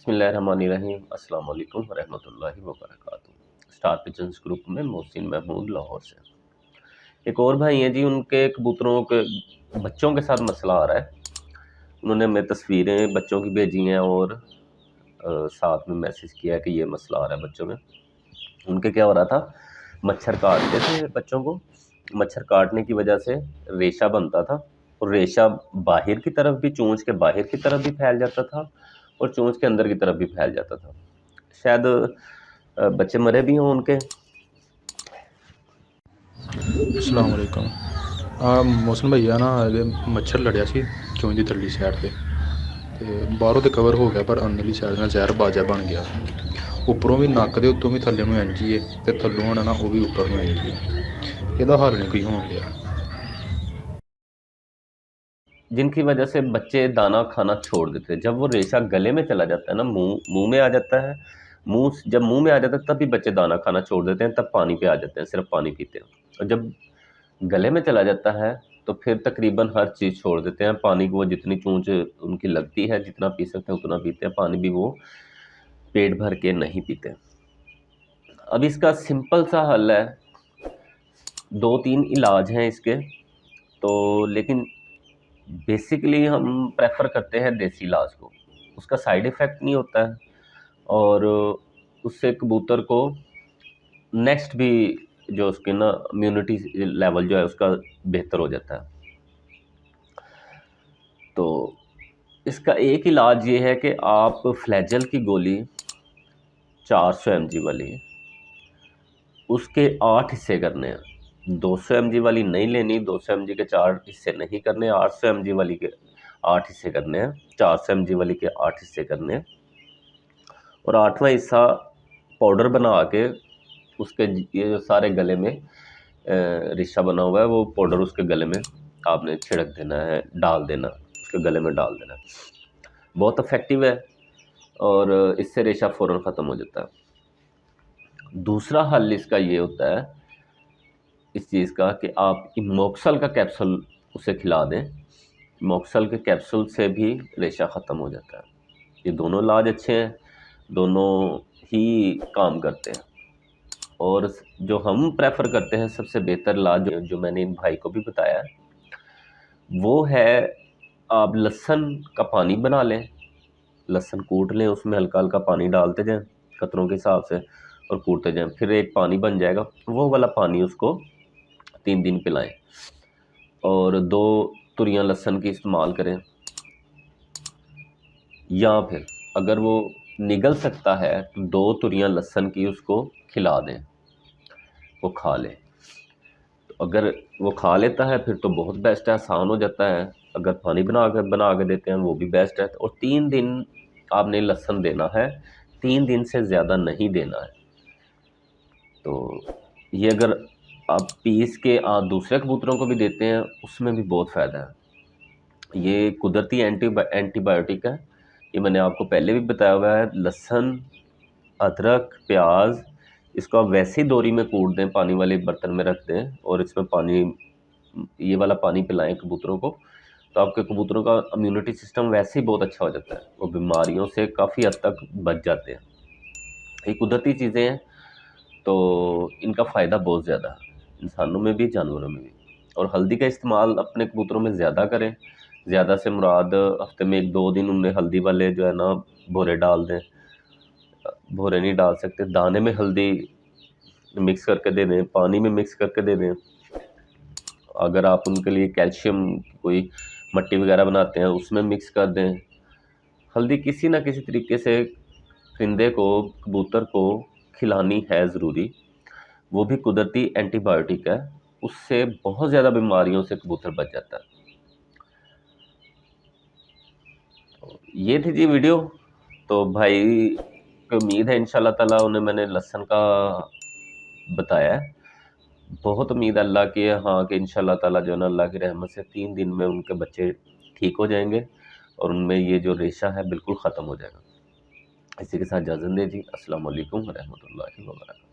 बिस्मिल्लाहिर्रहमानिर्रहीम अस्सलाम वालेकुम रहमतुल्लाहि व बरकातुहू। स्टार पिजन्स ग्रुप में मोहसिन महमूद लाहौर से। एक और भाई हैं जी, उनके कबूतरों के बच्चों के साथ मसला आ रहा है। उन्होंने हमें तस्वीरें बच्चों की भेजी हैं और साथ में मैसेज किया कि ये मसला आ रहा है बच्चों में। उनके क्या हो रहा था, मच्छर काटते थे बच्चों को। मच्छर काटने की वजह से रेशा बनता था और रेशा बाहर की तरफ भी, चोंच के बाहर की तरफ भी फैल जाता था और चोंच के अंदर की तरफ भी फैल जाता था। शायद बच्चे मरे भी हों उनके। अस्सलाम वालेकुम। मौसम भैया ना मच्छर लड़िया सी चोंच दी थल्ली साइड ते बाहरों तो कवर हो गया पर अंदरली साइड ना जहर बाजा बन गया। उपरों भी नक्क दे उत्तों भी थल्ले नूं इंज ही है ते थल्लों आना ना वो भी उपर नूं इंज ही है। ਇਹਦਾ हल नहीं कोई होण लिया। जिनकी वजह से बच्चे दाना खाना छोड़ देते हैं। जब वो रेशा गले में चला जाता है ना, मुंह में आ जाता है, जब मुंह में आ जाता है तब भी बच्चे दाना खाना छोड़ देते हैं, तब पानी पे आ जाते हैं, सिर्फ पानी पीते हैं। और जब गले में चला जाता है तो फिर तकरीबन हर चीज़ छोड़ देते हैं। पानी को वो जितनी चूंच उनकी लगती है, जितना पी सकते हैं उतना पीते हैं, पानी भी वो पेट भर के नहीं पीते। अब इसका सिंपल सा हल है, 2-3 इलाज हैं इसके। तो लेकिन बेसिकली हम प्रेफर करते हैं देसी इलाज को। उसका साइड इफ़ेक्ट नहीं होता है और उससे कबूतर को नेक्स्ट भी जो उसके ना इम्यूनिटी लेवल जो है उसका बेहतर हो जाता है। तो इसका एक इलाज ये है कि आप फ्लैजल की गोली 400 mg वाली, उसके 8 हिस्से करने हैं। 200 mg वाली नहीं लेनी, 200 mg के 4 हिस्से नहीं करने, 800 mg वाली के 8 हिस्से करने हैं, 400 mg वाली के 8 हिस्से करने हैं। और 8वां हिस्सा पाउडर बना के उसके ये जो सारे गले में रेशा बना हुआ है, वो पाउडर उसके गले में आपने छिड़क देना है, डाल देना, उसके गले में डाल देना। बहुत इफेक्टिव है और इससे रेशा फ़ौरन ख़त्म हो जाता है। दूसरा हल इसका ये होता है इस चीज़ का कि आप इमोक्सल का कैप्सूल उसे खिला दें। इमोक्सल के कैप्सूल से भी रेशा ख़त्म हो जाता है। ये दोनों इलाज अच्छे हैं, दोनों ही काम करते हैं। और जो हम प्रेफर करते हैं सबसे बेहतर इलाज जो मैंने इन भाई को भी बताया है, वो है आप लहसुन का पानी बना लें, लहसुन कूट लें, उसमें हल्का हल्का पानी डालते जाएं कतरों के हिसाब से और कूटते जाएं, फिर एक पानी बन जाएगा, वो वाला पानी उसको 3 दिन पिलाएं और 2 तुरियां लहसुन की इस्तेमाल करें। या फिर अगर वो निगल सकता है तो 2 तुरियां लहसुन की उसको खिला दें, वो खा ले। तो अगर वो खा लेता है फिर तो बहुत बेस्ट है, आसान हो जाता है। अगर पानी बना के देते हैं वो भी बेस्ट है। और 3 दिन आपने लहसुन देना है, 3 दिन से ज़्यादा नहीं देना है। तो ये अगर आप पीस के दूसरे कबूतरों को भी देते हैं उसमें भी बहुत फ़ायदा है। ये कुदरती एंटीबायोटिक है, ये मैंने आपको पहले भी बताया हुआ है। लहसुन, अदरक, प्याज, इसको आप वैसे ही दोरी में कूट दें, पानी वाले बर्तन में रख दें और इसमें पानी, ये वाला पानी पिलाएं कबूतरों को, तो आपके कबूतरों का इम्यूनिटी सिस्टम वैसे ही बहुत अच्छा हो जाता है, वो बीमारियों से काफ़ी हद तक बच जाते हैं। ये कुदरती चीज़ें हैं तो इनका फ़ायदा बहुत ज़्यादा है, इंसानों में भी जानवरों में भी। और हल्दी का इस्तेमाल अपने कबूतरों में ज़्यादा करें। ज़्यादा से मुराद हफ्ते में 1-2 दिन उन्हें हल्दी वाले जो है ना भोरे डाल दें। भोरे नहीं डाल सकते, दाने में हल्दी मिक्स करके दे दें, पानी में मिक्स करके दे दें। अगर आप उनके लिए कैल्शियम कोई मट्टी वगैरह बनाते हैं उसमें मिक्स कर दें। हल्दी किसी ना किसी तरीके से परिंदे को, कबूतर को खिलानी है ज़रूरी। वो भी कुदरती एंटीबायोटिक है, उससे बहुत ज़्यादा बीमारियों से कबूतर बच जाता है। तो ये थी जी वीडियो। तो भाई को उम्मीद है इंशाल्लाह ताला उन्हें मैंने लहसुन का बताया है। बहुत उम्मीद है अल्लाह की, हाँ, कि इंशाल्लाह ताला जो है ना अल्लाह की रहमत से 3 दिन में उनके बच्चे ठीक हो जाएंगे और उनमें ये जो रेशा है बिल्कुल ख़त्म हो जाएगा। इसी के साथ इजाज़त दीजिए। अस्सलाम वालेकुम व रहमतुल्लाहि व बरकातहू।